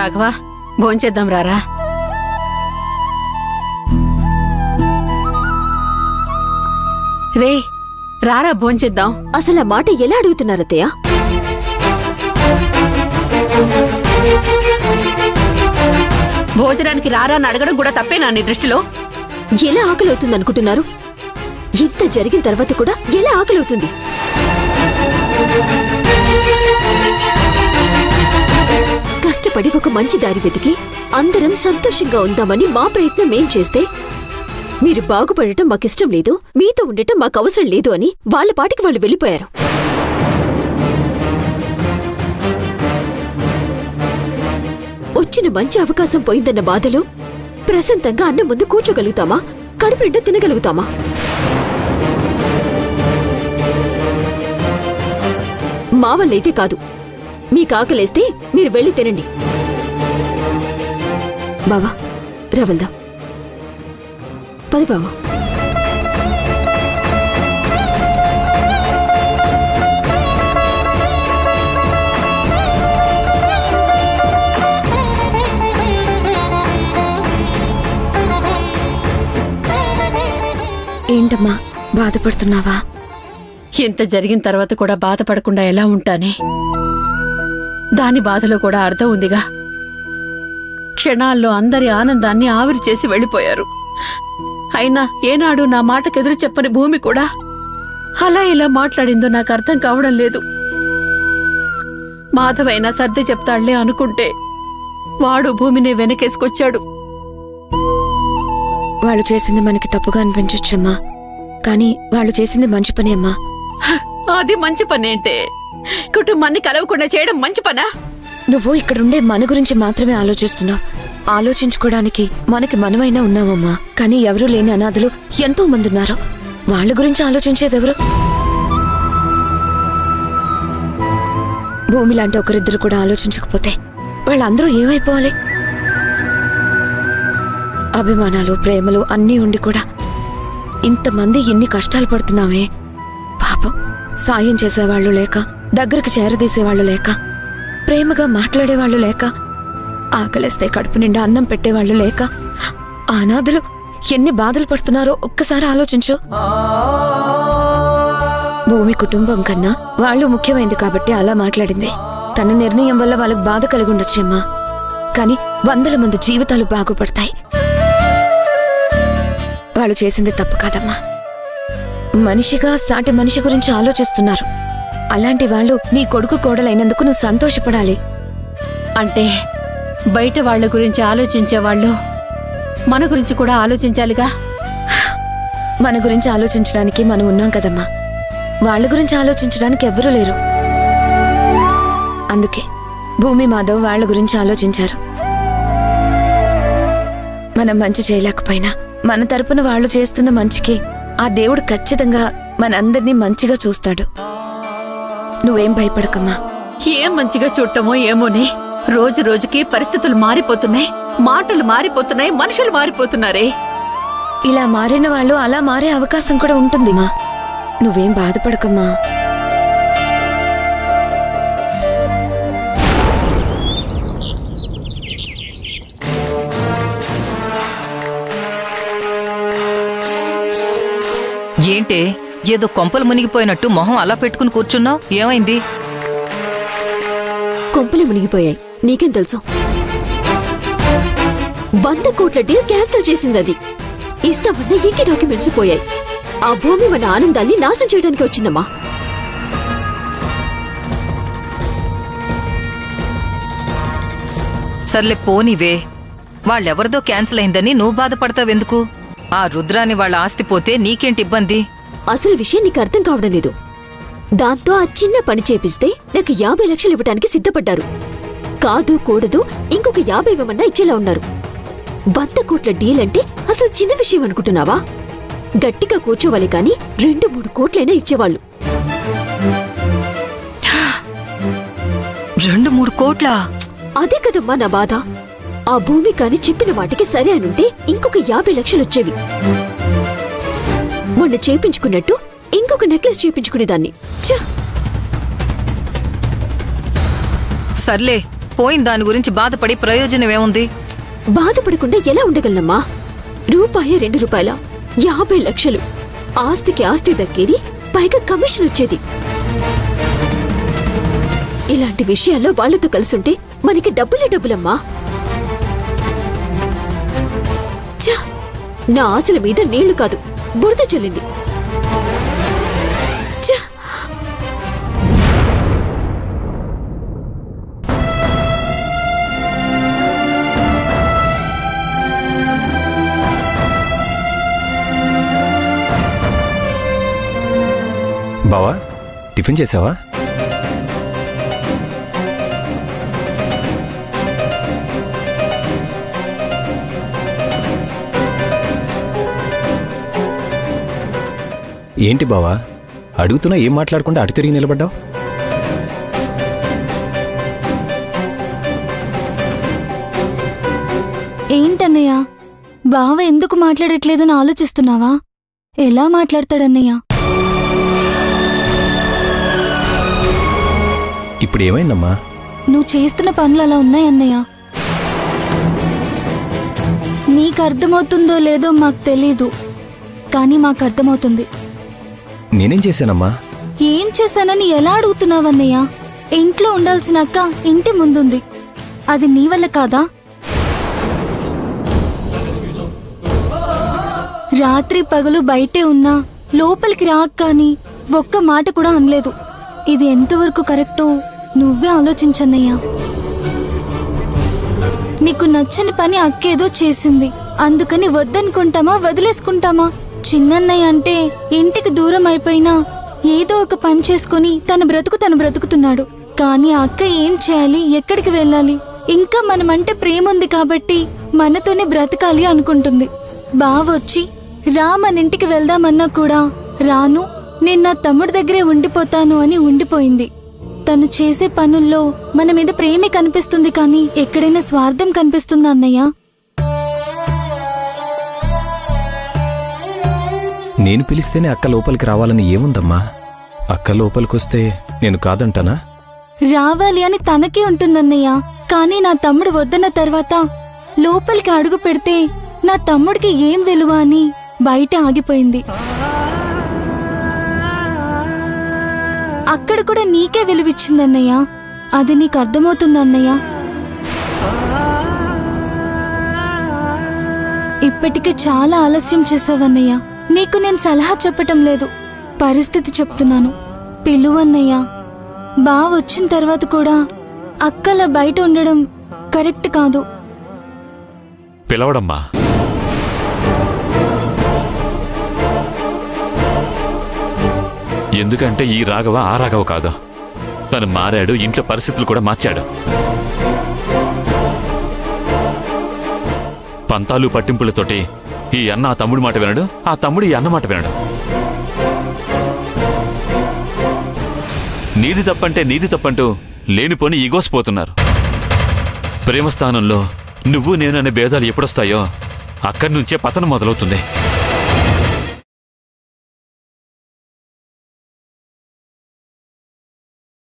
రాఘవా, భోంచేద్దాం రారా. రే రారా భోంచేద్దాం. అసలు ఆ మాట ఎలా అడుగుతున్నారత్తయ్య? భోజనానికి రారా అని అడగడం కూడా తప్పేనా నీ దృష్టిలో? ఎలా ఆకలి అవుతుంది అనుకుంటున్నారు? ఇంత జరిగిన తర్వాత కూడా ఎలా ఆకలి అవుతుంది? కష్టపడి ఒక మంచి దారి వెతికి అందరం సంతోషంగా ఉందామని మా ప్రయత్నం ఏం చేస్తే మీరు బాగుపడటం మాకిష్టం లేదు, మీతో ఉండటం మాకు అవసరం లేదు అని వాళ్ళ పాటికి వాళ్ళు వెళ్ళిపోయారు. వచ్చిన మంచి అవకాశం పోయిందన్న బాధలో ప్రశాంతంగా అన్నం ముందు కూర్చోగలుగుతామా? కడుపు నిండా తినగలుగుతామా? మా వల్లైతే కాదు. మీకు ఆకలేస్తే మీరు వెళ్ళి తినండి. బావా రా వెళ్దాం. పది బావా. ఏంటమ్మా బాధపడుతున్నావా? ఇంత జరిగిన తర్వాత కూడా బాధపడకుండా ఎలా ఉంటానే? దాని బాధలో కూడా అర్థం ఉందిగా. క్షణాల్లో అందరి ఆనందాన్ని ఆవిరి చేసి వెళ్ళిపోయారు. అయినా ఏనాడు నా మాటకెదురు చెప్పని భూమి కూడా అలా ఇలా మాట్లాడిందో నాకు అర్థం కావడం లేదు. మాధవైనా సర్ది చెప్తాళ్లే అనుకుంటే వాడు భూమిని వెనకేసుకొచ్చాడు. వాళ్ళు చేసింది మనకి తప్పుగా అనిపించొచ్చమ్మా, కానీ వాళ్ళు చేసింది మంచి పని అమ్మా. అది మంచి పనేంటే? కుటుంబాన్ని కలవకుండా చేయడం మంచి పనా? నువ్వు ఇక్కడుండే మన గురించి మాత్రమే ఆలోచిస్తున్నావు. ఆలోచించుకోవడానికి మనకి మనమైనా ఉన్నామమ్మా, కానీ ఎవరూ లేని అనాథలు ఎంతో మంది ఉన్నారు. వాళ్ళ గురించి ఆలోచించేదెవరు? భూమి లాంటి ఒకరిద్దరు కూడా ఆలోచించకపోతే వాళ్ళందరూ ఏమైపోవాలి? అభిమానాలు, ప్రేమలు అన్నీ ఉండి కూడా ఇంతమంది ఇన్ని కష్టాలు పడుతున్నామే. పాపం, సాయం చేసేవాళ్లు లేక, దగ్గరికి చేరదీసేవాళ్లు లేక, ప్రేమగా మాట్లాడేవాళ్లు లేక, ఆకలేస్తే కడుపు నిండా అన్నం పెట్టేవాళ్లు లేక, అనాథలు ఎన్ని బాధలు పడుతున్నారో ఒక్కసారి ఆలోచించు. భూమి కుటుంబం కన్నా వాళ్ళు ముఖ్యమైంది కాబట్టి అలా మాట్లాడింది. తన నిర్ణయం వల్ల వాళ్ళకు బాధ కలిగి ఉండొచ్చేమ్మా, కానీ 100 మంది జీవితాలు బాగుపడతాయి. వాళ్ళు చేసింది తప్పు కాదమ్మా. మనిషిగా సాటి మనిషి గురించి ఆలోచిస్తున్నారు. అలాంటి వాళ్ళు నీ కొడుకు కోడలైనందుకు నువ్వు సంతోషపడాలి. అంటే బయట వాళ్ల గురించి ఆలోచించేవాళ్ళు మన గురించి కూడా ఆలోచించాలిగా. మన గురించి ఆలోచించడానికి మనం ఉన్నాం కదమ్మా. వాళ్ళ గురించి ఆలోచించడానికి ఎవ్వరూ లేరు. అందుకే భూమి, మాధవ్ వాళ్ళ గురించి ఆలోచించారు. మనం మంచి చేయలేకపోయినా మన తరపున వాళ్ళు చేస్తున్న మంచికి ఆ దేవుడు ఖచ్చితంగా మనందరినీ మంచిగా చూస్తాడు. నువ్వేం భయపడకమ్మా. ఏం మంచిగా చూడటమో ఏమోనే. రోజు రోజుకి పరిస్థితులు మారిపోతున్నాయి, మాటలు మారిపోతున్నాయి, మనుషులు మారిపోతున్నారే. ఇలా మారిన వాళ్ళు అలా మారే అవకాశం కూడా ఉంటుంది మా. నువ్వేం బాధపడకమ్మా. ఏంటే ఏదో కొంపలు మునిగిపోయినట్టు మొహం అలా పెట్టుకుని కూర్చున్నావు? ఏమైంది? కొంపలు మునిగిపోయాయి, నీకేం తెలుసు? 100 కోట్ల డీల్ క్యాన్సిల్ చేసింది. అది ఇస్తామన్న ఇంటి డాక్యుమెంట్స్ పోయాయి. ఆ భూమి మన ఆనందాన్ని నాశనం చేయడానికి వచ్చిందమ్మా. సర్లే పోనీవే. వాళ్ళెవరిదో క్యాన్సిల్ అయిందని నువ్వు బాధపడతావెందుకు? ఆ రుద్రాని వాళ్ళ ఆస్తి పోతే నీకేంటి ఇబ్బంది? అసలు విషయం నీకు అర్థం కావడం లేదు. దాంతో ఆ చిన్న పని చేపిస్తే నాకు 50 లక్షలు ఇవ్వడానికి సిద్ధపడ్డారు. కాదు కూడదు ఇంకొక 50 ఇవ్వమన్నా ఇచ్చేలా ఉన్నారు. 100 కోట్ల డీల్ అంటే అసలు చిన్న విషయం అనుకుంటున్నావా? గట్టిగా కూర్చోవాలి కాని 2-3 కోట్లైనా ఇచ్చేవాళ్ళు. 2-3 కోట్లా? అదే కదమ్మా నా బాధ. ఆ భూమి కాని చెప్పిన వాటికి సరే అనుంటే ఇంకొక 50 లక్షలు వచ్చేవి. మొన్న చేపించుకున్నట్టు ఇంకొక నెక్లెస్ చేపించుకునేదాన్ని. సర్లే పోయిన దాని గురించి బాధపడి ప్రయోజనం ఏముంది? బాధపడకుండా ఎలా ఉండగలనమ్మా? రూపాయి 2 రూపాయల 50 లక్షలు ఆస్తికి ఆస్తి దక్కేది, పైగా కమిషన్ వచ్చేది. ఇలాంటి విషయాల్లో వాళ్లతో కలిసుంటే మనకి డబ్బులే డబ్బులమ్మా. నా ఆశల మీద నీళ్లు కాదు బురద చల్లింది. బావా, టిఫిన్ చేసావా? ఏంటి బావా, అడుగుతున్నా ఏం మాట్లాడకుండా అటు తిరిగి నిలబడ్డావు? ఏంటన్నయ్య, బావ ఎందుకు మాట్లాడట్లేదని ఆలోచిస్తున్నావా? ఎలా మాట్లాడతాడన్నయ్య? ఇప్పుడు ఏమైందమ్మా? నువ్వు చేస్తున్న పనులు అలా ఉన్నాయన్నయ్య. నీకు అర్థమవుతుందో లేదో మాకు తెలీదు, కానీ మాకు అర్థమవుతుంది. నేనేం చేశానమ్మా? ఏం చేశానని ఎలా అడుగుతున్నావన్నయ్య? ఇంట్లో ఉండాల్సిన అక్క ఇంటి ముందుంది, అది నీ వల్ల కాదా? రాత్రి పగలు బయటే ఉన్నా లోపలికి రాక్ కానీ ఒక్క మాట కూడా అనలేదు. ఇది ఎంతవరకు కరెక్టో నువ్వే ఆలోచించన్నయ్యా. నీకు నచ్చని పని అక్కేదో చేసింది, అందుకని వద్దనుకుంటామా వదిలేసుకుంటామా? చిన్నన్నయ్య అంటే ఇంటికి దూరం అయిపోయినా ఏదో ఒక పని చేసుకుని తన బ్రతుకు తను బ్రతుకుతున్నాడు. కానీ అక్క ఏం చేయాలి, ఎక్కడికి వెళ్ళాలి? ఇంకా మనమంటే ప్రేమ ఉంది కాబట్టి మనతోనే బ్రతకాలి అనుకుంటుంది. బావొచ్చి రా మన ఇంటికి వెళ్దామన్నా కూడా రాను, నేను నా తమ్ముడి దగ్గరే ఉండిపోతాను అని ఉండిపోయింది. తను చేసే పనుల్లో మన మీద ప్రేమే కనిపిస్తుంది, కానీ ఎక్కడైనా స్వార్థం కనిపిస్తుందా అన్నయ్య? నేను పిలిస్తేనే అక్క లోపలికి రావాలని ఏముందమ్మా? అక్క లోపలికొస్తే నేను కాదంటానా? రావాలి అని తనకే ఉంటుందన్నయ్య, కానీ నా తమ్ముడు వద్దన్న తర్వాత లోపలికి అడుగు పెడితే నా తమ్ముడికి ఏం విలువ అని బయట ఆగిపోయింది. అక్కడ కూడా నీకే విలువిచ్చిందన్నయ్య, అది నీకు అర్థమవుతుందన్నయ్య? ఇప్పటికే చాలా ఆలస్యం చేసావన్నయ్య. నీకు నేను సలహా చెప్పటం లేదు, పరిస్థితి చెప్తున్నాను. పిలువన్నయ్య. బావ వచ్చిన తర్వాత కూడా అక్కలా బయట ఉండడం కరెక్ట్ కాదు. పిలవడమ్మా. ఎందుకంటే ఈ రాఘవ ఆ రాఘవ కాదు. తను మారాడు, ఇంట్లో పరిస్థితులు కూడా మార్చాడు. పంతాలు పట్టింపులతోటి ఈ అన్న ఆ తమ్ముడి మాట వినడు, ఆ తమ్ముడు ఈ అన్న మాట వినడు. నీది తప్పంటే నీది తప్పంటూ లేనిపోని ఈగోసిపోతున్నారు. ప్రేమ స్థానంలో నువ్వు నేను అనే భేదాలు ఎప్పుడొస్తాయో అక్కడి నుంచే పతనం మొదలవుతుంది.